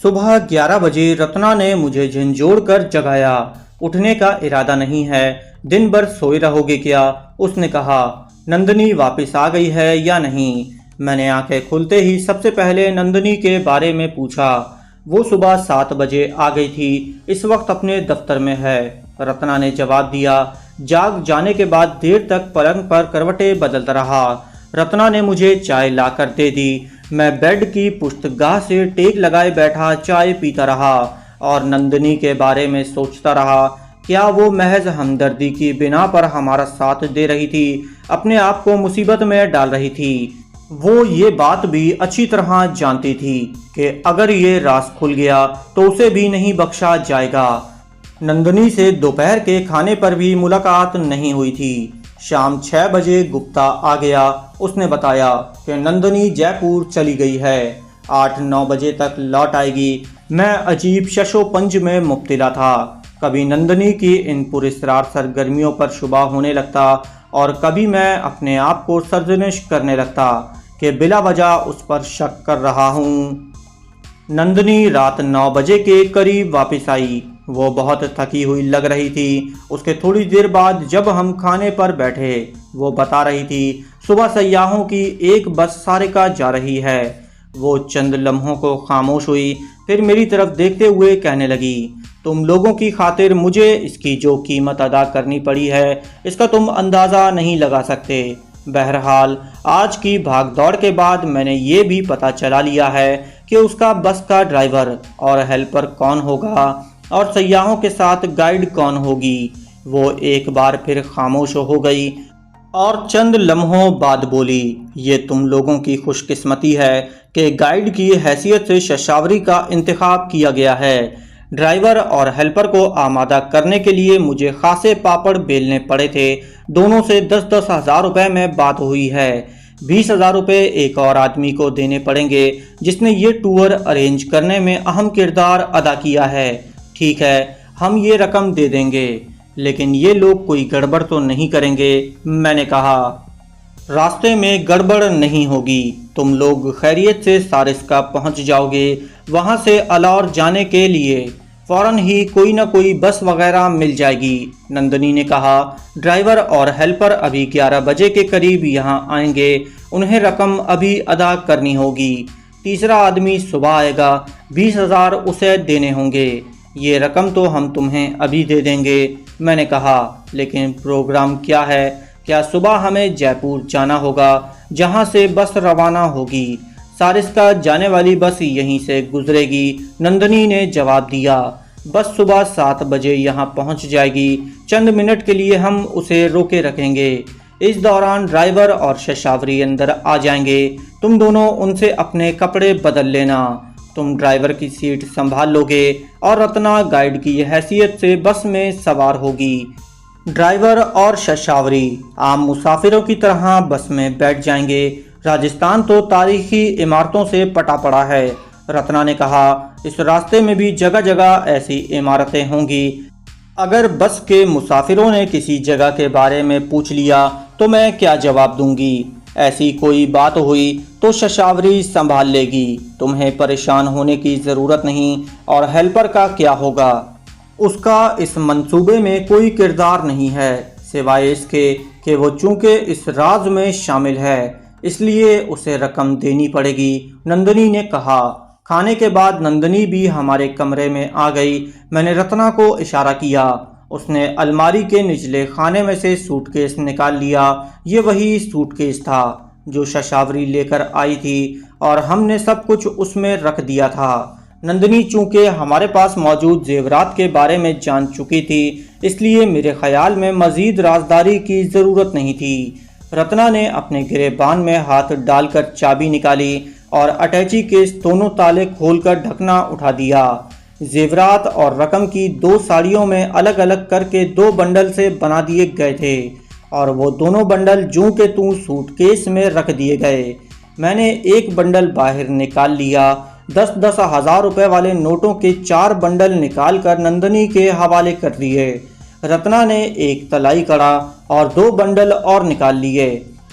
सुबह 11 बजे रत्ना ने मुझे झंझोड़ कर जगाया। उठने का इरादा नहीं है, दिन भर सोए रहोगे क्या? उसने कहा। नंदनी वापस आ गई है या नहीं? मैंने आंखें खुलते ही सबसे पहले नंदनी के बारे में पूछा। वो सुबह 7 बजे आ गई थी, इस वक्त अपने दफ्तर में है, रत्ना ने जवाब दिया। जाग जाने के बाद देर तक पलंग पर करवटें बदलता रहा। रत्ना ने मुझे चाय लाकर दे दी। मैं बेड की पुष्टगाह से टेक लगाए बैठा चाय पीता रहा और नंदनी के बारे में सोचता रहा। क्या वो महज हमदर्दी की बिना पर हमारा साथ दे रही थी, अपने आप को मुसीबत में डाल रही थी? वो ये बात भी अच्छी तरह जानती थी कि अगर ये राज खुल गया तो उसे भी नहीं बख्शा जाएगा। नंदनी से दोपहर के खाने पर भी मुलाकात नहीं हुई थी। शाम 6 बजे गुप्ता आ गया। उसने बताया कि नंदनी जयपुर चली गई है, 8-9 बजे तक लौट आएगी। मैं अजीब शशोपंज में मुब्तला था। कभी नंदनी की इन पुरस्कार सरगर्मियों पर शुबा होने लगता और कभी मैं अपने आप को सर्जनिश करने लगता कि बिला वजह उस पर शक कर रहा हूँ। नंदनी रात 9 बजे के करीब वापस आई। वो बहुत थकी हुई लग रही थी। उसके थोड़ी देर बाद जब हम खाने पर बैठे, वो बता रही थी सुबह सयाहों की एक बस सारिका जा रही है। वो चंद लम्हों को खामोश हुई, फिर मेरी तरफ देखते हुए कहने लगी, तुम लोगों की खातिर मुझे इसकी जो कीमत अदा करनी पड़ी है, इसका तुम अंदाज़ा नहीं लगा सकते। बहरहाल आज की भागदौड़ के बाद मैंने ये भी पता चला लिया है कि उसका बस का ड्राइवर और हेल्पर कौन होगा और सयाहों के साथ गाइड कौन होगी। वो एक बार फिर खामोश हो गई और चंद लम्हों बाद बोली, ये तुम लोगों की खुशकिस्मती है कि गाइड की हैसियत से शशावरी का इंतखाब किया गया है। ड्राइवर और हेल्पर को आमादा करने के लिए मुझे खासे पापड़ बेलने पड़े थे। दोनों से 10-10 हज़ार रुपये में बात हुई है। 20,000 रुपये एक और आदमी को देने पड़ेंगे जिसने ये टूर अरेंज करने में अहम किरदार अदा किया है। ठीक है, हम ये रकम दे देंगे, लेकिन ये लोग कोई गड़बड़ तो नहीं करेंगे? मैंने कहा। रास्ते में गड़बड़ नहीं होगी। तुम लोग खैरियत से सारिस्का पहुंच जाओगे। वहां से अलौर जाने के लिए फौरन ही कोई ना कोई बस वगैरह मिल जाएगी, नंदनी ने कहा। ड्राइवर और हेल्पर अभी 11 बजे के करीब यहाँ आएंगे। उन्हें रकम अभी अदा करनी होगी। तीसरा आदमी सुबह आएगा, 20,000 उसे देने होंगे। ये रकम तो हम तुम्हें अभी दे देंगे। मैंने कहा, लेकिन प्रोग्राम क्या है? क्या सुबह हमें जयपुर जाना होगा, जहां से बस रवाना होगी? सारिस्का जाने वाली बस यहीं से गुजरेगी, नंदनी ने जवाब दिया। बस सुबह 7 बजे यहां पहुंच जाएगी। चंद मिनट के लिए हम उसे रोके रखेंगे। इस दौरान ड्राइवर और शशावरी अंदर आ जाएंगे। तुम दोनों उनसे अपने कपड़े बदल लेना। तुम ड्राइवर की सीट संभाल लोगे और रत्ना गाइड की हैसियत से बस में सवार होगी। ड्राइवर और शशावरी आम मुसाफिरों की तरह बस में बैठ जाएंगे। राजस्थान तो तारीखी इमारतों से पटा पड़ा है, रत्ना ने कहा। इस रास्ते में भी जगह जगह ऐसी इमारतें होंगी। अगर बस के मुसाफिरों ने किसी जगह के बारे में पूछ लिया तो मैं क्या जवाब दूंगी? ऐसी कोई बात हुई तो शशावरी संभाल लेगी। तुम्हें परेशान होने की ज़रूरत नहीं। और हेल्पर का क्या होगा? उसका इस मंसूबे में कोई किरदार नहीं है, सिवाय इसके कि वो चूंकि इस राज में शामिल है, इसलिए उसे रकम देनी पड़ेगी, नंदनी ने कहा। खाने के बाद नंदनी भी हमारे कमरे में आ गई। मैंने रत्ना को इशारा किया। उसने अलमारी के निचले खाने में से सूटकेस निकाल लिया। ये वही सूटकेस था जो शशावरी लेकर आई थी और हमने सब कुछ उसमें रख दिया था। नंदनी चूंकि हमारे पास मौजूद जेवरात के बारे में जान चुकी थी, इसलिए मेरे ख्याल में मजीद राजदारी की ज़रूरत नहीं थी। रत्ना ने अपने गिरेबान में हाथ डालकर चाबी निकाली और अटैची के दोनों ताले खोलकर ढकना उठा दिया। जेवरात और रकम की 2 साड़ियों में अलग अलग करके 2 बंडल से बना दिए गए थे और वो दोनों बंडल जूं के तूं सूटकेस में रख दिए गए। मैंने एक बंडल बाहर निकाल लिया। 10-10 हज़ार रुपये वाले नोटों के 4 बंडल निकालकर नंदनी के हवाले कर दिए। रत्ना ने एक तलाई कड़ा और 2 बंडल और निकाल लिए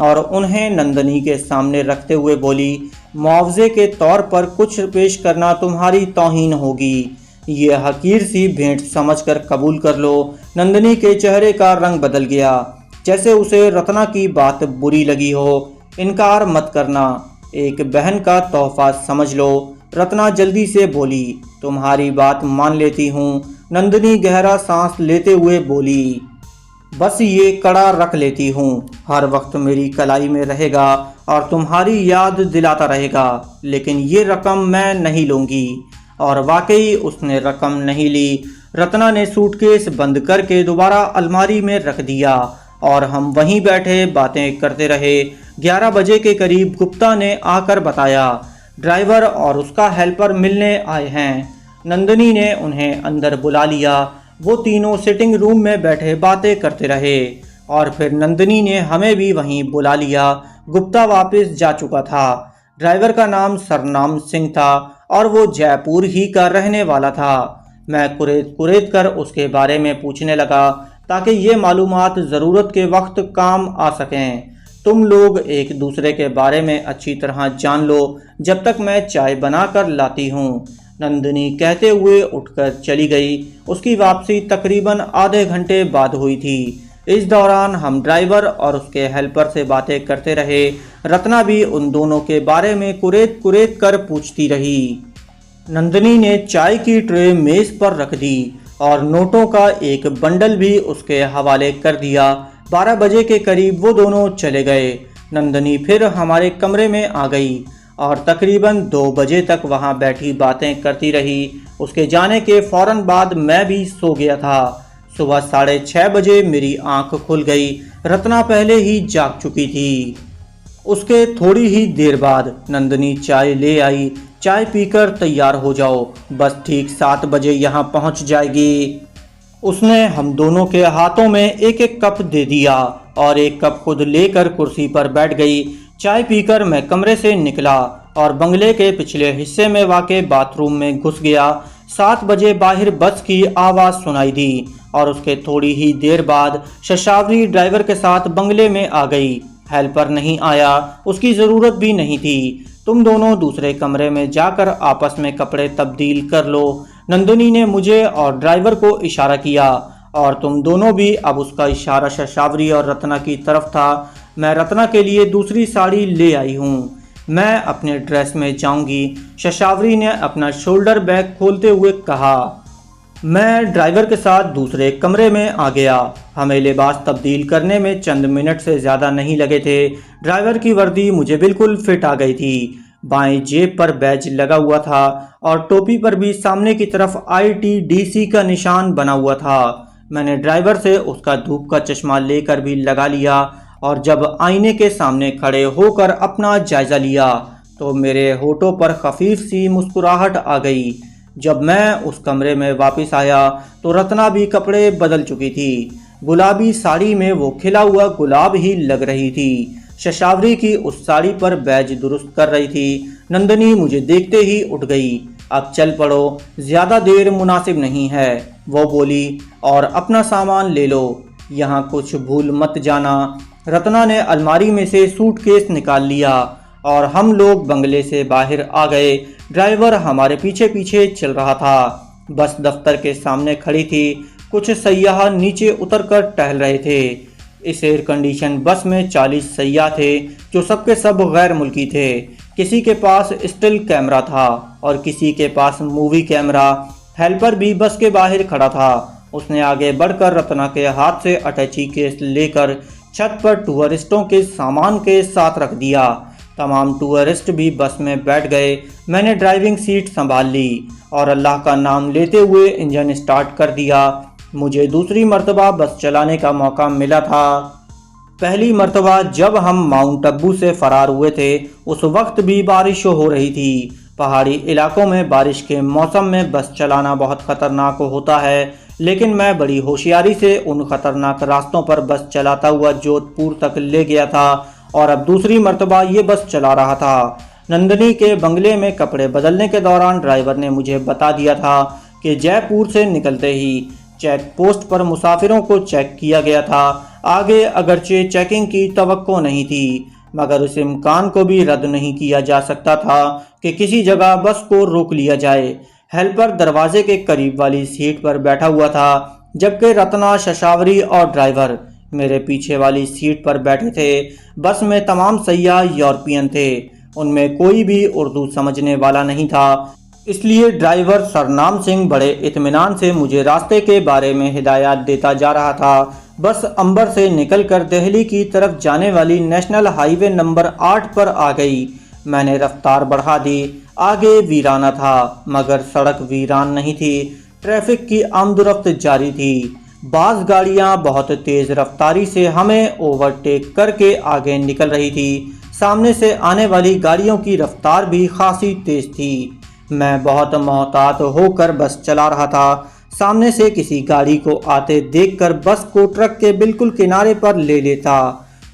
और उन्हें नंदनी के सामने रखते हुए बोली, मुआवजे के तौर पर कुछ पेश करना तुम्हारी तौहीन होगी। ये हकीर सी भेंट समझकर कबूल कर लो। नंदिनी के चेहरे का रंग बदल गया, जैसे उसे रत्ना की बात बुरी लगी हो। इनकार मत करना, एक बहन का तोहफा समझ लो। रत्ना जल्दी से बोली, तुम्हारी बात मान लेती हूँ। नंदिनी गहरा सांस लेते हुए बोली, बस ये कड़ा रख लेती हूँ, हर वक्त मेरी कलाई में रहेगा और तुम्हारी याद दिलाता रहेगा, लेकिन ये रकम मैं नहीं लूँगी। और वाकई उसने रकम नहीं ली। रत्ना ने सूटकेस बंद करके दोबारा अलमारी में रख दिया और हम वहीं बैठे बातें करते रहे। 11 बजे के करीब गुप्ता ने आकर बताया, ड्राइवर और उसका हेल्पर मिलने आए हैं। नंदिनी ने उन्हें अंदर बुला लिया। वो तीनों सिटिंग रूम में बैठे बातें करते रहे और फिर नंदिनी ने हमें भी वहीं बुला लिया। गुप्ता वापस जा चुका था। ड्राइवर का नाम सरनाम सिंह था और वो जयपुर ही का रहने वाला था। मैं कुरेद कुरेद कर उसके बारे में पूछने लगा ताकि ये मालूमात ज़रूरत के वक्त काम आ सकें। तुम लोग एक दूसरे के बारे में अच्छी तरह जान लो जब तक मैं चाय बनाकर लाती हूँ। नंदिनी कहते हुए उठकर चली गई। उसकी वापसी तकरीबन आधे घंटे बाद हुई थी। इस दौरान हम ड्राइवर और उसके हेल्पर से बातें करते रहे। रत्ना भी उन दोनों के बारे में कुरेद कुरेद कर पूछती रही। नंदिनी ने चाय की ट्रे मेज पर रख दी और नोटों का एक बंडल भी उसके हवाले कर दिया। 12 बजे के करीब वो दोनों चले गए। नंदिनी फिर हमारे कमरे में आ गई और तकरीबन 2 बजे तक वहां बैठी बातें करती रही। उसके जाने के फौरन बाद मैं भी सो गया था। सुबह 6:30 बजे मेरी आंख खुल गई। रत्ना पहले ही जाग चुकी थी। उसके थोड़ी ही देर बाद नंदिनी चाय ले आई। चाय पीकर तैयार हो जाओ, बस ठीक 7 बजे यहाँ पहुँच जाएगी। उसने हम दोनों के हाथों में एक एक कप दे दिया और एक कप खुद लेकर कुर्सी पर बैठ गई। चाय पीकर मैं कमरे से निकला और बंगले के पिछले हिस्से में वाक़े बाथरूम में घुस गया। 7 बजे बाहर बस की आवाज़ सुनाई दी और उसके थोड़ी ही देर बाद शशावरी ड्राइवर के साथ बंगले में आ गई। हेल्पर नहीं आया, उसकी ज़रूरत भी नहीं थी। तुम दोनों दूसरे कमरे में जाकर आपस में कपड़े तब्दील कर लो। नंदिनी ने मुझे और ड्राइवर को इशारा किया और तुम दोनों भी। अब उसका इशारा शशावरी और रत्ना की तरफ था। मैं रत्ना के लिए दूसरी साड़ी ले आई हूँ, मैं अपने ड्रेस में जाऊंगी। शशावरी ने अपना शोल्डर बैग खोलते हुए कहा। मैं ड्राइवर के साथ दूसरे कमरे में आ गया। हमें लिबास तब्दील करने में चंद मिनट से ज़्यादा नहीं लगे थे। ड्राइवर की वर्दी मुझे बिल्कुल फिट आ गई थी। बाएं जेब पर बैज लगा हुआ था और टोपी पर भी सामने की तरफ ITDC का निशान बना हुआ था। मैंने ड्राइवर से उसका धूप का चश्मा लेकर भी लगा लिया और जब आईने के सामने खड़े होकर अपना जायज़ा लिया तो मेरे होठों पर खफीफ सी मुस्कुराहट आ गई। जब मैं उस कमरे में वापस आया तो रत्ना भी कपड़े बदल चुकी थी। गुलाबी साड़ी में वो खिला हुआ गुलाब ही लग रही थी। शशावरी की उस साड़ी पर बैज दुरुस्त कर रही थी। नंदिनी मुझे देखते ही उठ गई। अब चल पड़ो, ज़्यादा देर मुनासिब नहीं है, वो बोली, और अपना सामान ले लो, यहाँ कुछ भूल मत जाना। रत्ना ने अलमारी में से सूटकेस निकाल लिया और हम लोग बंगले से बाहर आ गए। ड्राइवर हमारे पीछे पीछे चल रहा था। बस दफ्तर के सामने खड़ी थी। कुछ सयाह नीचे उतरकर टहल रहे थे। इस एयर कंडीशन बस में 40 सयाह थे जो सबके सब गैर मुल्की थे। किसी के पास स्टिल कैमरा था और किसी के पास मूवी कैमरा। हेल्पर भी बस के बाहर खड़ा था। उसने आगे बढ़कर रत्ना के हाथ से अटैची केस लेकर छत पर टूरिस्टों के सामान के साथ रख दिया। तमाम टूरिस्ट भी बस में बैठ गए। मैंने ड्राइविंग सीट संभाल ली और अल्लाह का नाम लेते हुए इंजन स्टार्ट कर दिया। मुझे दूसरी मर्तबा बस चलाने का मौका मिला था। पहली मर्तबा जब हम माउंट अब्बू से फरार हुए थे उस वक्त भी बारिश हो रही थी। पहाड़ी इलाकों में बारिश के मौसम में बस चलाना बहुत ख़तरनाक होता है, लेकिन मैं बड़ी होशियारी से उन खतरनाक रास्तों पर बस चलाता हुआ जोधपुर तक ले गया था और अब दूसरी मर्तबा ये बस चला रहा था। नंदिनी के बंगले में कपड़े बदलने के दौरान ड्राइवर ने मुझे बता दिया था कि जयपुर से निकलते ही चेक पोस्ट पर मुसाफिरों को चेक किया गया था। आगे अगरचे चेकिंग की तवक्को नहीं थी। मगर उस इम्कान को भी रद्द नहीं किया जा सकता था कि किसी जगह बस को रोक लिया जाए। हेल्पर दरवाजे के करीब वाली सीट पर बैठा हुआ था, जबकि रत्ना, शशावरी और ड्राइवर मेरे पीछे वाली सीट पर बैठे थे। बस में तमाम सैयाह यूरोपियन थे, उनमें कोई भी उर्दू समझने वाला नहीं था, इसलिए ड्राइवर सरनाम सिंह बड़े इत्मीनान से मुझे रास्ते के बारे में हिदायत देता जा रहा था। बस अंबर से निकलकर दिल्ली की तरफ जाने वाली नेशनल हाईवे नंबर 8 पर आ गई। मैंने रफ्तार बढ़ा दी। आगे वीराना था, मगर सड़क वीरान नहीं थी। ट्रैफिक की आमदोरफ्त जारी थी। बास गाड़ियां बहुत तेज रफ्तारी से हमें ओवरटेक करके आगे निकल रही थी। सामने से आने वाली गाड़ियों की रफ्तार भी खासी तेज थी। मैं बहुत मोहतात होकर बस चला रहा था। सामने से किसी गाड़ी को आते देखकर बस को ट्रक के बिल्कुल किनारे पर ले लेता।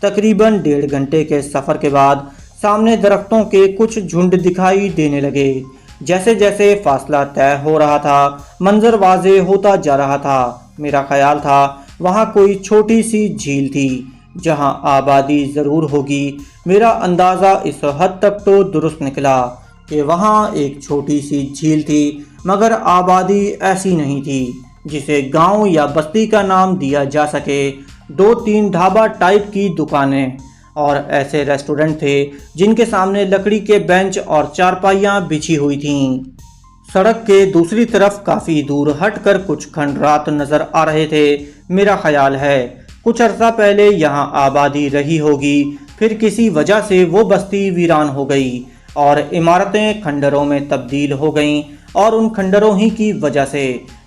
तकरीबन 1.5 घंटे के सफ़र के बाद सामने दरख्तों के कुछ झुंड दिखाई देने लगे। जैसे जैसे फासला तय हो रहा था, मंजर वाज़े होता जा रहा था। मेरा ख्याल था वहाँ कोई छोटी सी झील थी जहाँ आबादी ज़रूर होगी। मेरा अंदाज़ा इस हद तक तो दुरुस्त निकला कि वहाँ एक छोटी सी झील थी, मगर आबादी ऐसी नहीं थी जिसे गांव या बस्ती का नाम दिया जा सके। 2-3 ढाबा टाइप की दुकानें और ऐसे रेस्टोरेंट थे जिनके सामने लकड़ी के बेंच और चारपाइयाँ बिछी हुई थीं। सड़क के दूसरी तरफ काफ़ी दूर हटकर कुछ खंडरात नज़र आ रहे थे। मेरा ख्याल है कुछ अरसा पहले यहाँ आबादी रही होगी, फिर किसी वजह से वो बस्ती वीरान हो गई और इमारतें खंडरों में तब्दील हो गईं, और उन खंडरों ही की वजह से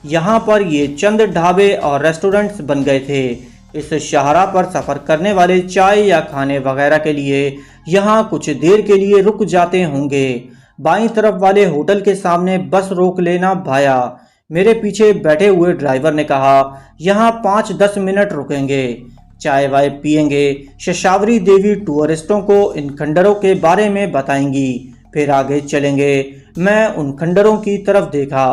यहाँ पर ये चंद ढाबे और रेस्टोरेंट्स बन गए थे। इस शाहरा पर सफ़र करने वाले चाय या खाने वगैरह के लिए यहाँ कुछ देर के लिए रुक जाते होंगे। बाईं तरफ वाले होटल के सामने बस रोक लेना भाया। मेरे पीछे बैठे हुए ड्राइवर ने कहा, यहाँ 5-10 मिनट रुकेंगे, चाय वाय पियेंगे। शशावरी देवी टूरिस्टों को इन खंडरों के बारे में बताएंगी, फिर आगे चलेंगे। मैं उन खंडरों की तरफ देखा।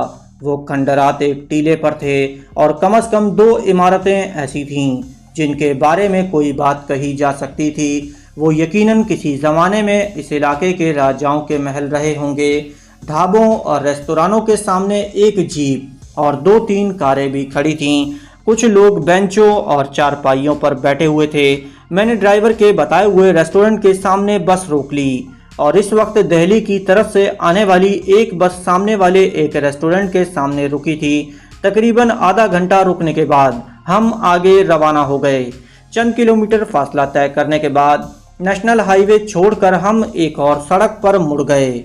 वो खंडरात एक टीले पर थे और कम से कम 2 इमारतें ऐसी थीं जिनके बारे में कोई बात कही जा सकती थी। वो यकीनन किसी ज़माने में इस इलाके के राजाओं के महल रहे होंगे। ढाबों और रेस्तोरानों के सामने एक जीप और 2-3 कारें भी खड़ी थीं। कुछ लोग बेंचों और चारपाइयों पर बैठे हुए थे। मैंने ड्राइवर के बताए हुए रेस्टोरेंट के सामने बस रोक ली और इस वक्त दिल्ली की तरफ से आने वाली एक बस सामने वाले एक रेस्टोरेंट के सामने रुकी थी। तकरीबन आधा घंटा रुकने के बाद हम आगे रवाना हो गए। चंद किलोमीटर फासला तय करने के बाद नेशनल हाईवे छोड़कर हम एक और सड़क पर मुड़ गए।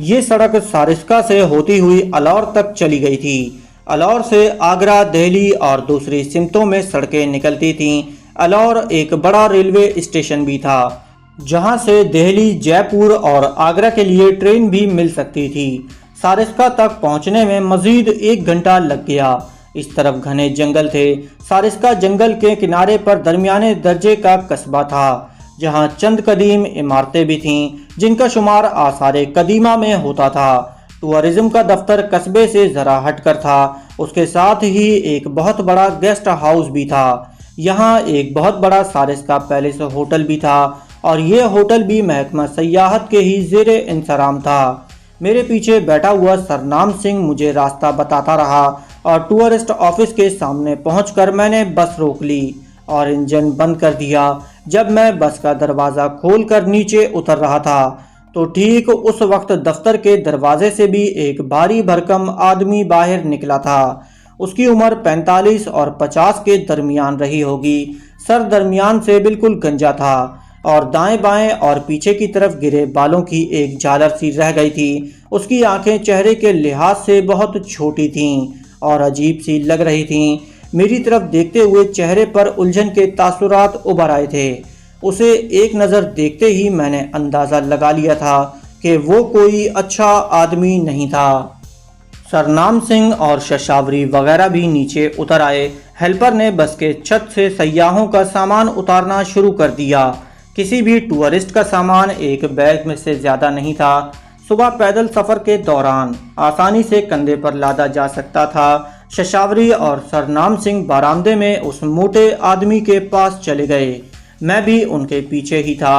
ये सड़क सारिस्का से होती हुई अलौर तक चली गई थी। अलौर से आगरा, दिल्ली और दूसरी सिमतों में सड़कें निकलती थीं। अलौर एक बड़ा रेलवे स्टेशन भी था जहां से दिल्ली, जयपुर और आगरा के लिए ट्रेन भी मिल सकती थी। सारिस्का तक पहुंचने में मजीद 1 घंटा लग गया। इस तरफ घने जंगल थे। सारिस्का जंगल के किनारे पर दरमियाने दर्जे का कस्बा था जहां चंद कदीम इमारतें भी थीं जिनका शुमार आसारे कदीमा में होता था। टूरिज्म का दफ्तर कस्बे से ज़रा हटकर था। उसके साथ ही एक बहुत बड़ा गेस्ट हाउस भी था। यहाँ एक बहुत बड़ा सारिस्का पैलेस होटल भी था और ये होटल भी महकमा सयाहत के ही ज़ेरे इंतज़ाम था। मेरे पीछे बैठा हुआ सरनाम सिंह मुझे रास्ता बताता रहा और टूरिस्ट ऑफिस के सामने पहुंचकर मैंने बस रोक ली और इंजन बंद कर दिया। जब मैं बस का दरवाज़ा खोलकर नीचे उतर रहा था तो ठीक उस वक्त दफ्तर के दरवाजे से भी एक भारी भरकम आदमी बाहर निकला था। उसकी उम्र 45 और 50 के दरमियान रही होगी। सर दरमियान से बिल्कुल गंजा था और दाएं बाएं और पीछे की तरफ गिरे बालों की एक झालर सी रह गई थी। उसकी आंखें चेहरे के लिहाज से बहुत छोटी थीं और अजीब सी लग रही थीं। मेरी तरफ देखते हुए चेहरे पर उलझन के तासुरात उभर आए थे। उसे एक नज़र देखते ही मैंने अंदाज़ा लगा लिया था कि वो कोई अच्छा आदमी नहीं था। सरनाम सिंह और शशावरी वगैरह भी नीचे उतर आए। हेल्पर ने बस के छत से सयाहों का सामान उतारना शुरू कर दिया। किसी भी टूरिस्ट का सामान एक बैग में से ज़्यादा नहीं था। सुबह पैदल सफ़र के दौरान आसानी से कंधे पर लादा जा सकता था। शशावरी और सरनाम सिंह बरामदे में उस मोटे आदमी के पास चले गए। मैं भी उनके पीछे ही था।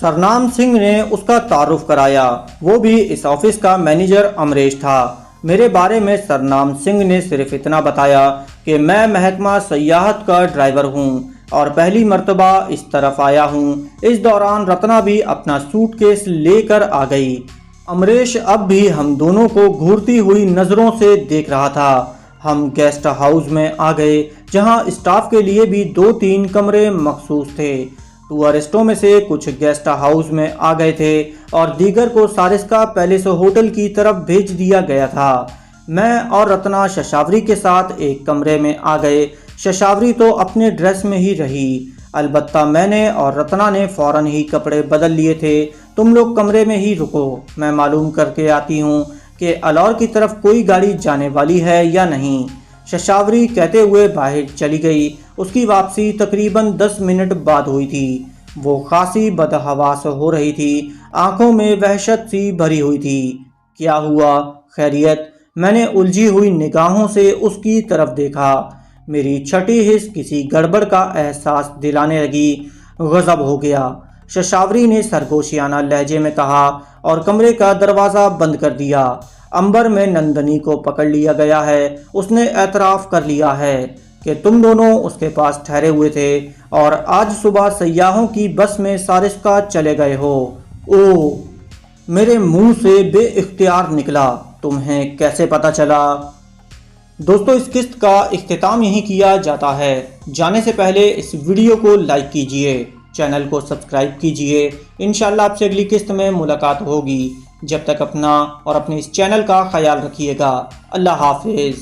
सरनाम सिंह ने उसका तारुफ कराया। वो भी इस ऑफिस का मैनेजर अमरेश था। मेरे बारे में सरनाम सिंह ने सिर्फ इतना बताया कि मैं महकमा सयाहत का ड्राइवर हूँ और पहली मर्तबा इस तरफ आया हूँ। इस दौरान रत्ना भी अपना सूटकेस लेकर आ गई। अमरेश अब भी हम दोनों को घूरती हुई नज़रों से देख रहा था। हम गेस्ट हाउस में आ गए, जहां स्टाफ के लिए भी 2-3 कमरे मखसूस थे। टूरिस्टों में से कुछ गेस्ट हाउस में आ गए थे और दीगर को सारिस्का पैलेस होटल की तरफ भेज दिया गया था। मैं और रत्ना शशावरी के साथ एक कमरे में आ गए। शशावरी तो अपने ड्रेस में ही रही, अलबत्ता मैंने और रत्ना ने फौरन ही कपड़े बदल लिए थे। तुम लोग कमरे में ही रुको, मैं मालूम करके आती हूँ कि अलौर की तरफ कोई गाड़ी जाने वाली है या नहीं। शशावरी कहते हुए बाहर चली गई। उसकी वापसी तकरीबन 10 मिनट बाद हुई थी। वो खासी बदहवास हो रही थी, आंखों में वहशत सी भरी हुई थी। क्या हुआ, खैरियत? मैंने उलझी हुई निगाहों से उसकी तरफ देखा। मेरी छठी हिस्स किसी गड़बड़ का एहसास दिलाने लगी। गजब हो गया, शशावरी ने सरगोशियाना लहजे में कहा और कमरे का दरवाज़ा बंद कर दिया। अंबर में नंदनी को पकड़ लिया गया है। उसने एतराफ़ कर लिया है कि तुम दोनों उसके पास ठहरे हुए थे और आज सुबह सयाहों की बस में सारिस्का चले गए हो। ओह, मेरे मुंह से बेइख्तियार निकला। तुम्हें कैसे पता चला? दोस्तों, इस किस्त का इख्तिताम यहीं किया जाता है। जाने से पहले इस वीडियो को लाइक कीजिए, चैनल को सब्सक्राइब कीजिए। इंशाल्लाह आपसे अगली किस्त में मुलाकात होगी। जब तक अपना और अपने इस चैनल का ख्याल रखिएगा। अल्लाह हाफिज़।